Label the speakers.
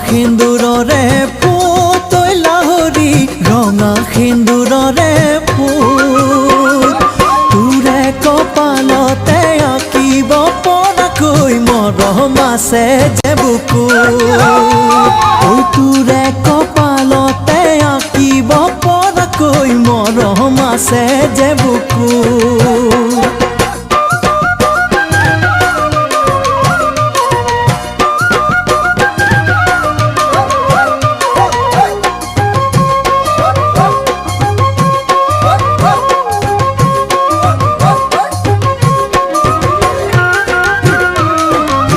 Speaker 1: সিন্দুৰৰে পুতৈ লাহৰি ৰঙা সিন্দুৰৰে পুত তোৰে কপালতে আঁকিব পৰাকৈ মৰম আছে যে বুকুত তোৰে কপালতে আঁকিব পৰাকৈ মৰম আছে যে বুকুত